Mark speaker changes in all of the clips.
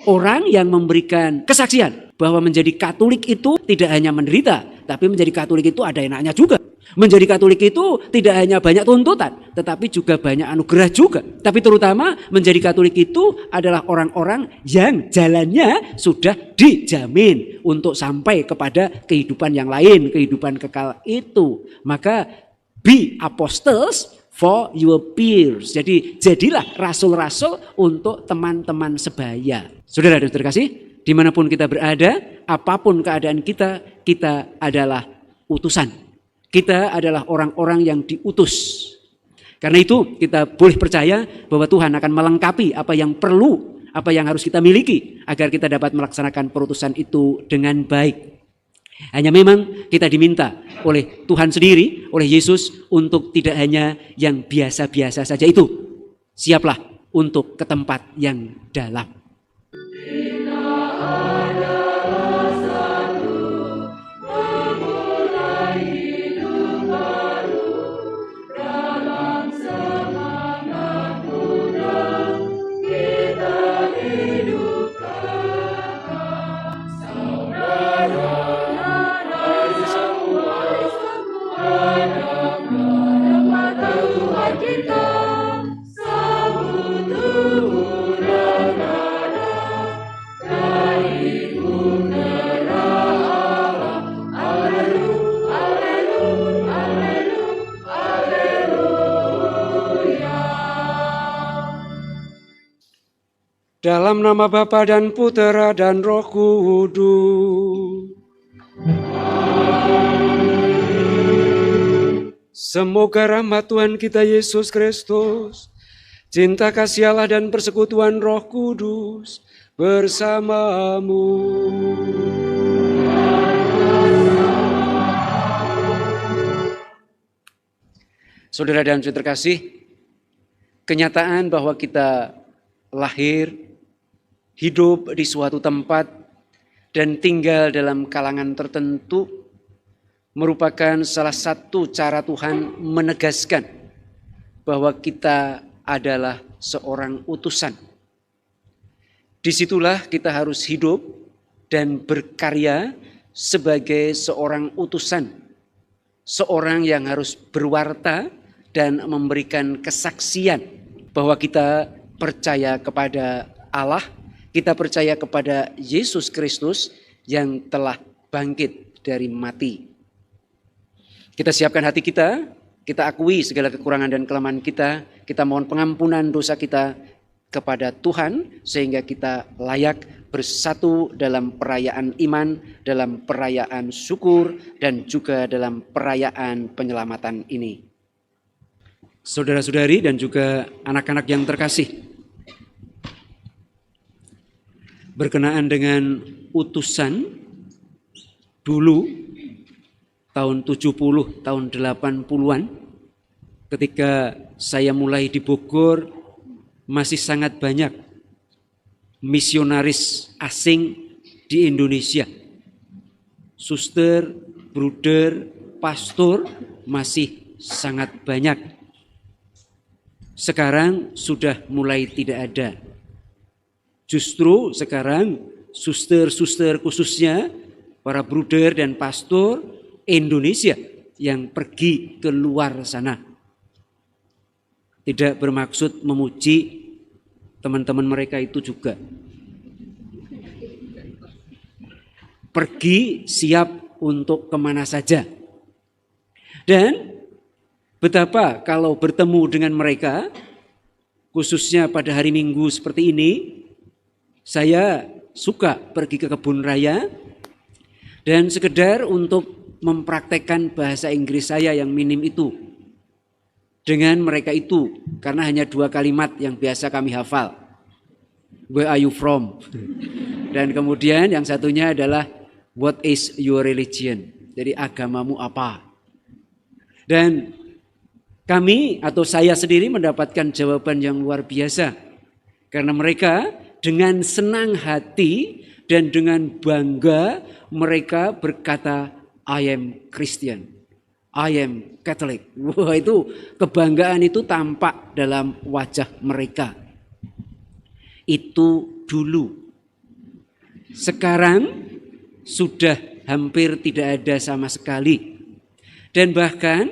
Speaker 1: orang yang memberikan kesaksian bahwa menjadi Katolik itu tidak hanya menderita, tapi menjadi Katolik itu ada enaknya juga. Menjadi Katolik itu tidak hanya banyak tuntutan, tetapi juga banyak anugerah juga. Tapi terutama menjadi Katolik itu adalah orang-orang yang jalannya sudah dijamin untuk sampai kepada kehidupan yang lain, kehidupan kekal itu. Maka be apostles for your peers. Jadi jadilah rasul-rasul untuk teman-teman sebaya. Saudara dan saudara kasih, dimanapun kita berada, apapun keadaan kita, kita adalah utusan. Kita adalah orang-orang yang diutus. Karena itu kita boleh percaya bahwa Tuhan akan melengkapi apa yang perlu, apa yang harus kita miliki agar kita dapat melaksanakan perutusan itu dengan baik. Hanya memang kita diminta oleh Tuhan sendiri, oleh Yesus untuk tidak hanya yang biasa-biasa saja itu. Siaplah untuk ke tempat yang dalam. Dalam nama Bapa dan Putera dan Roh Kudus. Semoga rahmat Tuhan kita Yesus Kristus, cinta kasih Allah dan persekutuan Roh Kudus bersamamu. Saudara dan saudara terkasih, kenyataan bahwa kita lahir, hidup di suatu tempat, dan tinggal dalam kalangan tertentu merupakan salah satu cara Tuhan menegaskan bahwa kita adalah seorang utusan. Disitulah kita harus hidup dan berkarya sebagai seorang utusan, seorang yang harus berwarta dan memberikan kesaksian bahwa kita percaya kepada Allah, kita percaya kepada Yesus Kristus yang telah bangkit dari mati. Kita siapkan hati kita akui segala kekurangan dan kelemahan kita mohon pengampunan dosa kita kepada Tuhan sehingga kita layak bersatu dalam perayaan iman, dalam perayaan syukur, dan juga dalam perayaan penyelamatan ini. Saudara-saudari dan juga anak-anak yang terkasih, berkenaan dengan utusan dulu tahun 70, tahun 80-an ketika saya mulai di Bogor masih sangat banyak misionaris asing di Indonesia. Suster, bruder, pastor masih sangat banyak. Sekarang sudah mulai tidak ada. Justru sekarang suster-suster khususnya para bruder dan pastor Indonesia yang pergi ke luar sana. Tidak bermaksud memuji teman-teman mereka itu juga. Pergi siap untuk kemana saja. Dan betapa kalau bertemu dengan mereka, khususnya pada hari Minggu seperti ini, saya suka pergi ke kebun raya dan sekedar untuk mempraktekkan bahasa Inggris saya yang minim itu dengan mereka itu, karena hanya 2 kalimat yang biasa kami hafal. Where are you from? Dan kemudian yang satunya adalah what is your religion? Jadi agamamu apa? Dan kami atau saya sendiri mendapatkan jawaban yang luar biasa karena mereka dengan senang hati dan dengan bangga mereka berkata, I am Christian, I am Catholic. Wah, itu kebanggaan itu tampak dalam wajah mereka. Itu dulu. Sekarang sudah hampir tidak ada sama sekali. Dan bahkan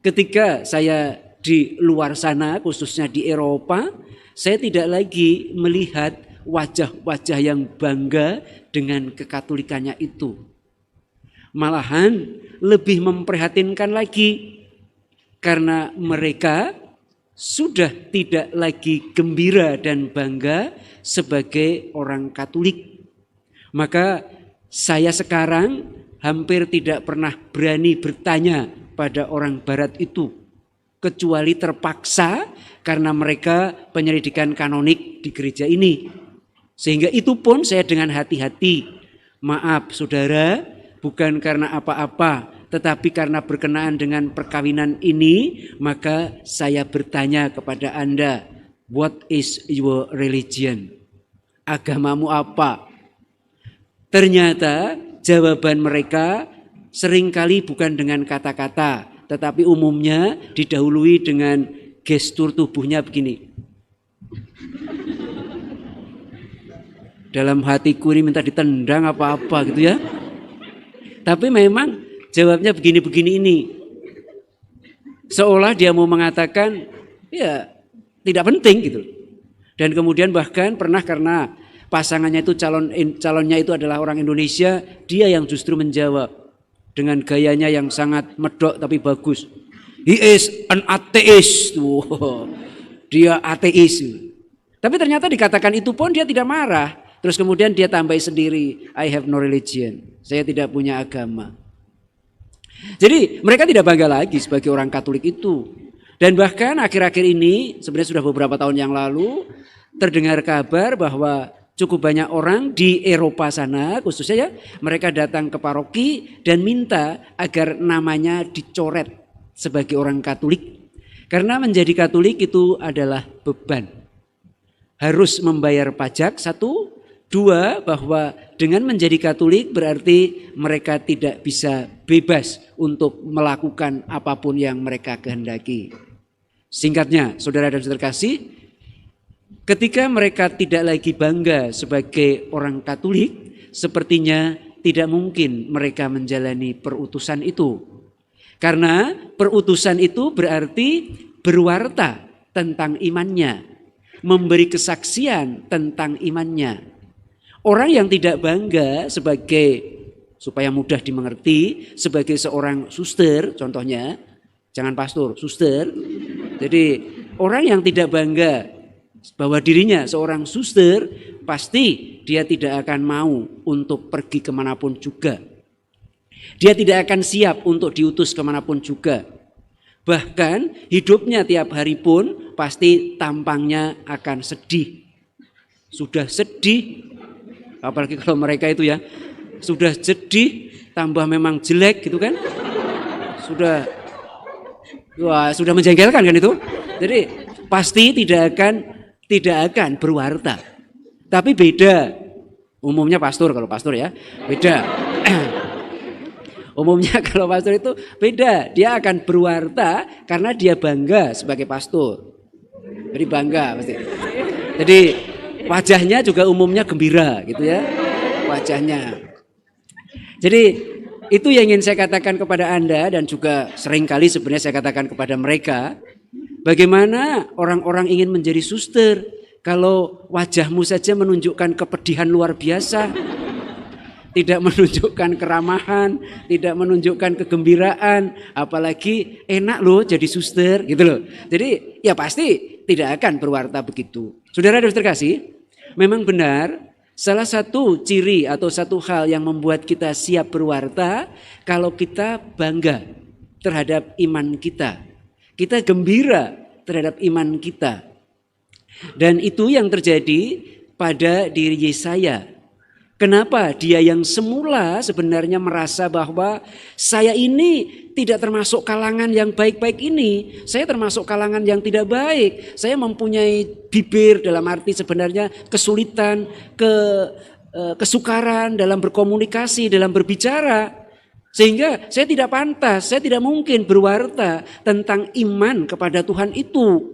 Speaker 1: ketika saya di luar sana, khususnya di Eropa, saya tidak lagi melihat wajah-wajah yang bangga dengan kekatolikannya itu. Malahan lebih memprihatinkan lagi karena mereka sudah tidak lagi gembira dan bangga sebagai orang Katolik. Maka saya sekarang hampir tidak pernah berani bertanya pada orang Barat itu, kecuali terpaksa karena mereka penyelidikan kanonik di gereja ini. Sehingga itu pun saya dengan hati-hati, maaf saudara, bukan karena apa-apa, tetapi karena berkenaan dengan perkawinan ini, maka saya bertanya kepada Anda, what is your religion? Agamamu apa? Ternyata jawaban mereka seringkali bukan dengan kata-kata, tetapi umumnya didahului dengan gestur tubuhnya begini. Dalam hatiku ini minta ditendang apa-apa gitu ya. Tapi memang jawabnya begini-begini ini. Seolah dia mau mengatakan ya tidak penting gitu. Dan kemudian bahkan pernah karena pasangannya itu calonnya itu adalah orang Indonesia, dia yang justru menjawab dengan gayanya yang sangat medok tapi bagus. He is an atheist. Wow. Dia ateis. Tapi ternyata dikatakan itu pun dia tidak marah. Terus kemudian dia tambah sendiri, I have no religion. Saya tidak punya agama. Jadi mereka tidak bangga lagi sebagai orang Katolik itu. Dan bahkan akhir-akhir ini, sebenarnya sudah beberapa tahun yang lalu, terdengar kabar bahwa cukup banyak orang di Eropa sana, khususnya ya, mereka datang ke paroki dan minta agar namanya dicoret sebagai orang Katolik. Karena menjadi Katolik itu adalah beban. Harus membayar pajak, satu. Dua, bahwa dengan menjadi Katolik berarti mereka tidak bisa bebas untuk melakukan apapun yang mereka kehendaki. Singkatnya, saudara dan saudara kasih, ketika mereka tidak lagi bangga sebagai orang Katolik, sepertinya tidak mungkin mereka menjalani perutusan itu. Karena perutusan itu berarti berwarta tentang imannya, memberi kesaksian tentang imannya. Orang yang tidak bangga sebagai, supaya mudah dimengerti, sebagai seorang suster, contohnya, jangan pastor, suster. Jadi orang yang tidak bangga bahwa dirinya seorang suster, pasti dia tidak akan mau untuk pergi kemanapun juga. Dia tidak akan siap untuk diutus kemanapun juga. Bahkan hidupnya tiap hari pun pasti tampangnya akan sedih. Sudah sedih, apalagi kalau mereka itu ya, sudah sedih, tambah memang jelek gitu kan. Sudah menjengkelkan kan itu. Jadi pasti tidak akan berwarta. Tapi beda. Umumnya pastor, kalau pastor ya, beda. Umumnya kalau pastor itu beda. Dia akan berwarta karena dia bangga sebagai pastor. Jadi bangga pasti. Jadi wajahnya juga umumnya gembira gitu ya, wajahnya. Jadi itu yang ingin saya katakan kepada Anda dan juga seringkali sebenarnya saya katakan kepada mereka. Bagaimana orang-orang ingin menjadi suster kalau wajahmu saja menunjukkan kepedihan luar biasa. Tidak menunjukkan keramahan, tidak menunjukkan kegembiraan, apalagi enak loh jadi suster gitu loh. Jadi ya pasti tidak akan berwarta begitu. Saudara dan saudara kasih, memang benar salah satu ciri atau satu hal yang membuat kita siap berwarta kalau kita bangga terhadap iman kita. Kita gembira terhadap iman kita. Dan itu yang terjadi pada diri Yesaya. Kenapa dia yang semula sebenarnya merasa bahwa saya ini tidak termasuk kalangan yang baik-baik ini. Saya termasuk kalangan yang tidak baik. Saya mempunyai bibir dalam arti sebenarnya kesulitan, kesukaran dalam berkomunikasi, dalam berbicara. Sehingga saya tidak pantas, saya tidak mungkin berwarta tentang iman kepada Tuhan itu.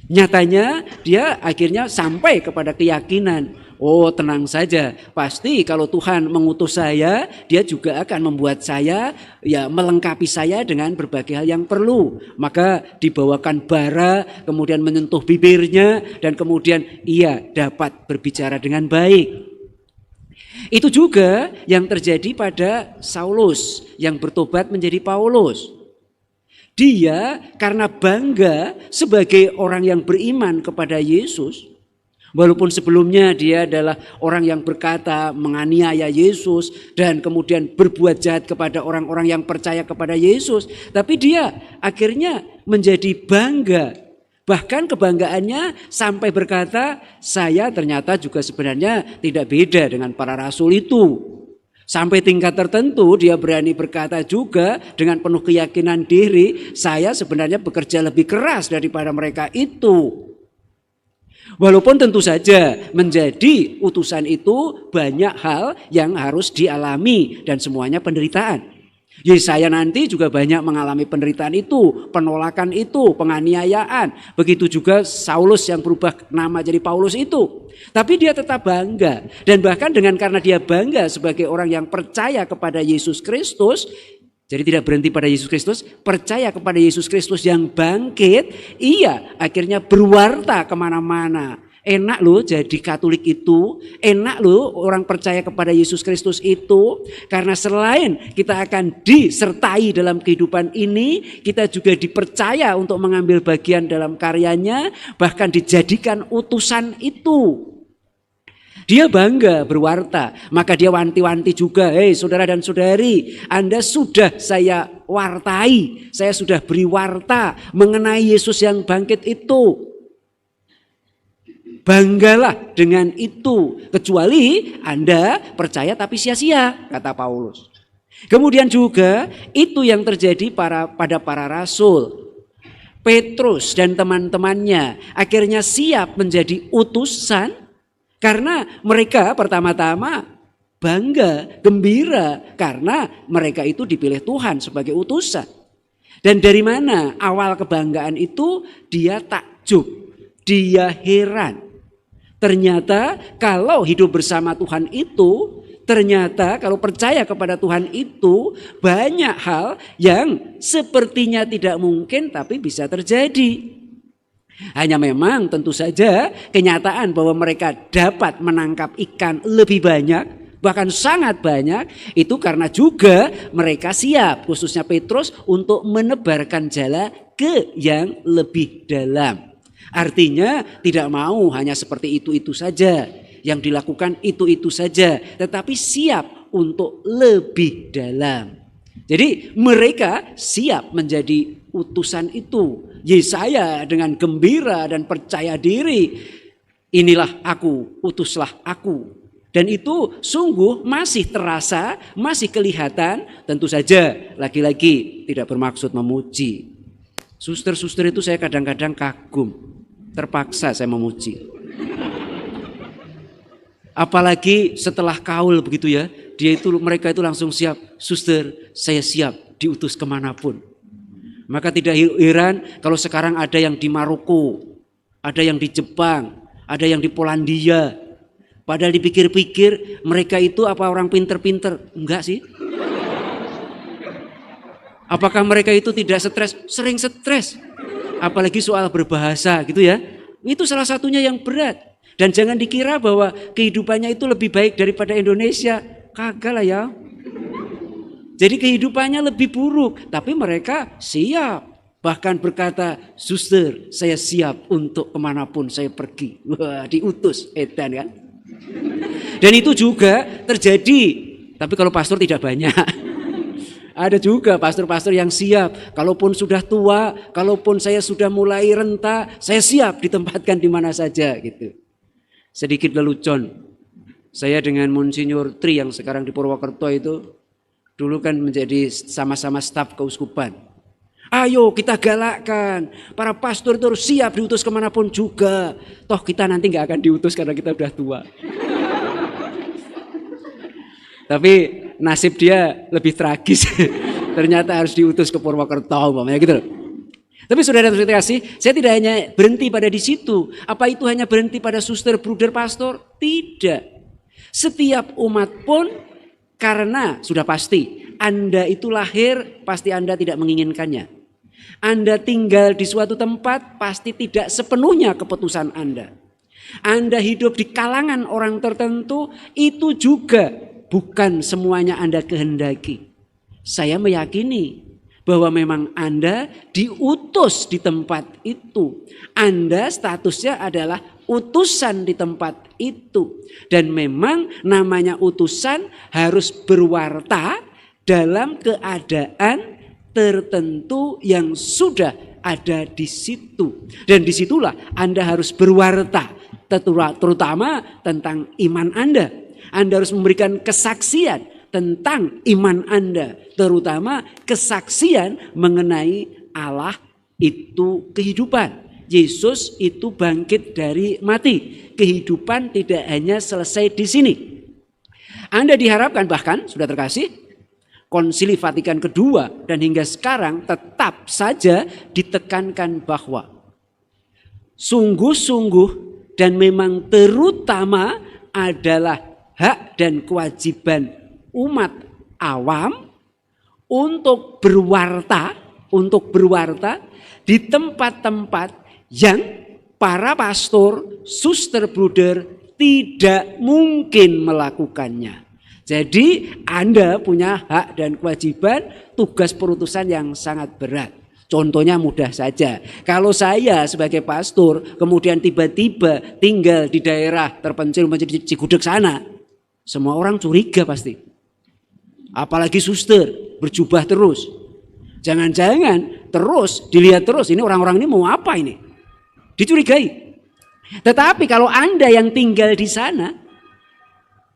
Speaker 1: Nyatanya dia akhirnya sampai kepada keyakinan Oh, tenang saja. Pasti kalau Tuhan mengutus saya, dia juga akan membuat saya, ya melengkapi saya dengan berbagai hal yang perlu. Maka dibawakan bara, kemudian menyentuh bibirnya, dan kemudian ia dapat berbicara dengan baik. Itu juga yang terjadi pada Saulus yang bertobat menjadi Paulus. Dia karena bangga sebagai orang yang beriman kepada Yesus, walaupun sebelumnya dia adalah orang yang berkata menganiaya Yesus dan kemudian berbuat jahat kepada orang-orang yang percaya kepada Yesus, tapi dia akhirnya menjadi bangga. Bahkan kebanggaannya sampai berkata, saya ternyata juga sebenarnya tidak beda dengan para rasul itu. Sampai tingkat tertentu dia berani berkata juga dengan penuh keyakinan diri, saya sebenarnya bekerja lebih keras daripada mereka itu. Walaupun tentu saja menjadi utusan itu banyak hal yang harus dialami dan semuanya penderitaan. Yesaya nanti juga banyak mengalami penderitaan itu, penolakan itu, penganiayaan. Begitu juga Saulus yang berubah nama jadi Paulus itu. Tapi dia tetap bangga. Dan bahkan dengan karena dia bangga sebagai orang yang percaya kepada Yesus Kristus, jadi tidak berhenti pada Yesus Kristus, percaya kepada Yesus Kristus yang bangkit, ia akhirnya berwarta kemana-mana. Enak loh jadi Katolik itu, enak loh orang percaya kepada Yesus Kristus itu. Karena selain kita akan disertai dalam kehidupan ini, kita juga dipercaya untuk mengambil bagian dalam karyanya, bahkan dijadikan utusan itu. Dia bangga berwarta, maka dia wanti-wanti juga, hei saudara dan saudari, Anda sudah saya wartai, saya sudah beri warta mengenai Yesus yang bangkit itu. Banggalah dengan itu, kecuali Anda percaya tapi sia-sia, kata Paulus. Kemudian juga itu yang terjadi pada para rasul. Petrus dan teman-temannya akhirnya siap menjadi utusan karena mereka pertama-tama bangga, gembira karena mereka itu dipilih Tuhan sebagai utusan. Dan dari mana awal kebanggaan itu? Dia takjub, dia heran. Ternyata kalau hidup bersama Tuhan itu, ternyata kalau percaya kepada Tuhan itu banyak hal yang sepertinya tidak mungkin tapi bisa terjadi. Hanya memang tentu saja kenyataan bahwa mereka dapat menangkap ikan lebih banyak, bahkan sangat banyak, itu karena juga mereka siap, khususnya Petrus, untuk menebarkan jala ke yang lebih dalam. Artinya tidak mau hanya seperti itu saja, yang dilakukan itu saja, tetapi siap untuk lebih dalam. Jadi mereka siap menjadi utusan itu. Yesaya dengan gembira dan percaya diri, inilah aku, utuslah aku. Dan itu sungguh masih terasa, masih kelihatan, tentu saja lagi-lagi tidak bermaksud memuji. Suster-suster itu saya kadang-kadang kagum. Terpaksa saya memuji. Apalagi setelah kaul begitu ya, mereka itu langsung siap. Suster, saya siap diutus kemanapun. Maka tidak heran kalau sekarang ada yang di Maroko, ada yang di Jepang, ada yang di Polandia. Padahal dipikir-pikir mereka itu apa orang pinter-pinter? Enggak sih. Apakah mereka itu tidak stres? Sering stres. Apalagi soal berbahasa gitu ya. Itu salah satunya yang berat. Dan jangan dikira bahwa kehidupannya itu lebih baik daripada Indonesia. Kagak lah ya. Jadi kehidupannya lebih buruk. Tapi mereka siap. Bahkan berkata, suster saya siap untuk kemanapun saya pergi. Wah, diutus. Edan kan. Dan itu juga terjadi. Tapi kalau pastor tidak banyak. Ada juga pastor-pastor yang siap, kalaupun sudah tua, kalaupun saya sudah mulai renta, saya siap ditempatkan di mana saja gitu. Sedikit lelucon, saya dengan Monsinyur Tri yang sekarang di Purwokerto itu, dulu kan menjadi sama-sama staf keuskupan. Ayo kita galakkan, para pastor itu harus siap diutus kemanapun juga. Toh kita nanti gak akan diutus karena kita udah tua. Tapi nasib dia lebih tragis. Ternyata harus diutus ke Purwokerto umpamanya gitu loh. Tapi saudara-saudara kasih, saya tidak hanya berhenti pada di situ. Apa itu hanya berhenti pada suster, bruder, pastor? Tidak. Setiap umat pun, karena sudah pasti Anda itu lahir, pasti Anda tidak menginginkannya. Anda tinggal di suatu tempat, pasti tidak sepenuhnya keputusan Anda. Anda hidup di kalangan orang tertentu, itu juga bukan semuanya Anda kehendaki. Saya meyakini bahwa memang Anda diutus di tempat itu. Anda statusnya adalah utusan di tempat itu. Dan memang namanya utusan harus berwarta dalam keadaan tertentu yang sudah ada di situ. Dan disitulah Anda harus berwarta, terutama tentang iman Anda. Anda harus memberikan kesaksian tentang iman Anda, terutama kesaksian mengenai Allah itu kehidupan. Yesus itu bangkit dari mati. Kehidupan tidak hanya selesai di sini. Anda diharapkan, bahkan sudah terkasih, Konsili Vatikan kedua dan hingga sekarang tetap saja ditekankan bahwa sungguh-sungguh dan memang terutama adalah hak dan kewajiban umat awam untuk berwarta di tempat-tempat yang para pastor, suster, bruder tidak mungkin melakukannya. Jadi Anda punya hak dan kewajiban, tugas perutusan yang sangat berat. Contohnya mudah saja. Kalau saya sebagai pastor kemudian tiba-tiba tinggal di daerah terpencil menjadi Cigudeg sana, semua orang curiga pasti. Apalagi suster berjubah terus. Jangan-jangan terus dilihat terus, ini orang-orang ini mau apa ini? Dicurigai. Tetapi kalau Anda yang tinggal di sana,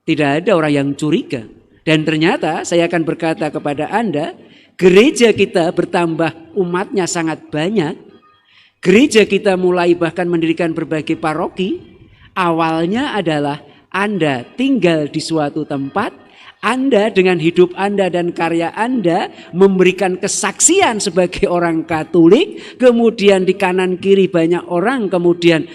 Speaker 1: tidak ada orang yang curiga. Dan ternyata saya akan berkata kepada Anda, gereja kita bertambah umatnya sangat banyak. Gereja kita mulai bahkan mendirikan berbagai paroki. Awalnya adalah Anda tinggal di suatu tempat, Anda dengan hidup Anda dan karya Anda memberikan kesaksian sebagai orang Katolik. Kemudian di kanan kiri banyak orang kemudian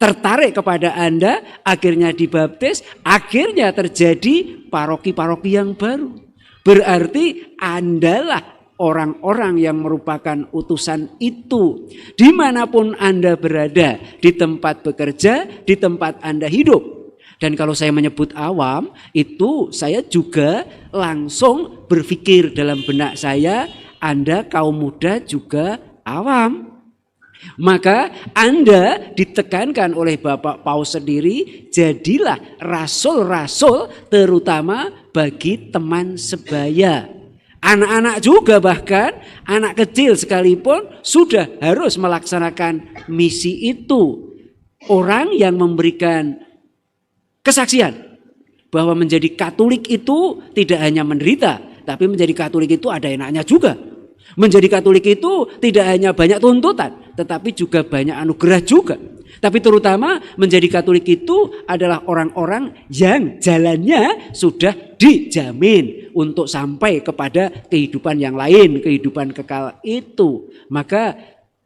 Speaker 1: tertarik kepada Anda, akhirnya dibaptis, akhirnya terjadi paroki-paroki yang baru. Berarti Andalah orang-orang yang merupakan utusan itu. Dimanapun Anda berada, di tempat bekerja, di tempat Anda hidup. Dan kalau saya menyebut awam, itu saya juga langsung berpikir dalam benak saya, Anda kaum muda juga awam. Maka Anda ditekankan oleh Bapak Paus sendiri, jadilah rasul-rasul terutama bagi teman sebaya. Anak-anak juga, bahkan anak kecil sekalipun sudah harus melaksanakan misi itu. Orang yang memberikan kesaksian bahwa menjadi Katolik itu tidak hanya menderita, tapi menjadi Katolik itu ada enaknya juga. Menjadi Katolik itu tidak hanya banyak tuntutan, tetapi juga banyak anugerah juga. Tapi terutama menjadi Katolik itu adalah orang-orang yang jalannya sudah dijamin untuk sampai kepada kehidupan yang lain, kehidupan kekal itu. Maka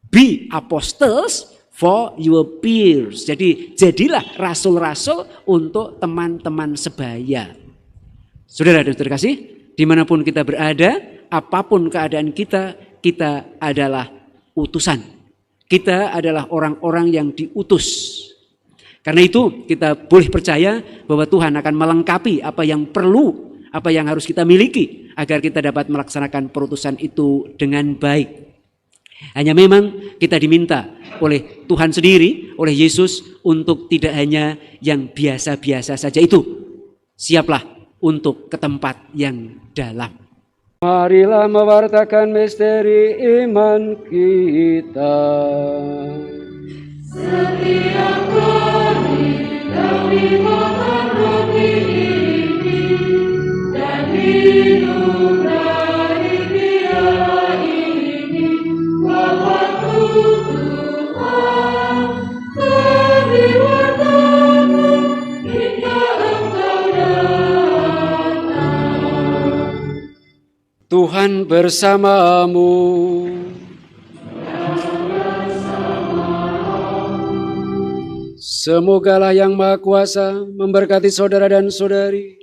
Speaker 1: be apostles for your peers. Jadi jadilah rasul-rasul untuk teman-teman sebaya. Saudara dan saudara kasih, dimanapun kita berada, apapun keadaan kita, kita adalah utusan. Kita adalah orang-orang yang diutus. Karena itu kita boleh percaya bahwa Tuhan akan melengkapi apa yang perlu, apa yang harus kita miliki agar kita dapat melaksanakan perutusan itu dengan baik. Hanya memang kita diminta oleh Tuhan sendiri, oleh Yesus untuk tidak hanya yang biasa-biasa saja itu. Siaplah untuk ke tempat yang dalam. Marilah mewartakan misteri iman kita.
Speaker 2: Setiap kali kami makan roti ini dan minum dari piala ini, waktu Tuhan kami wartakan hingga Engkau datang.
Speaker 1: Tuhan bersamamu. Semogalah Yang Maha Kuasa memberkati saudara dan saudari,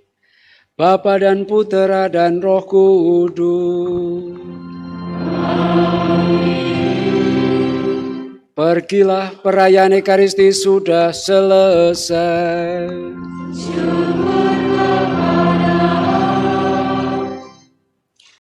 Speaker 1: Bapa dan Putera dan Roh Kudus. Pergilah, perayaan Ekaristi sudah selesai.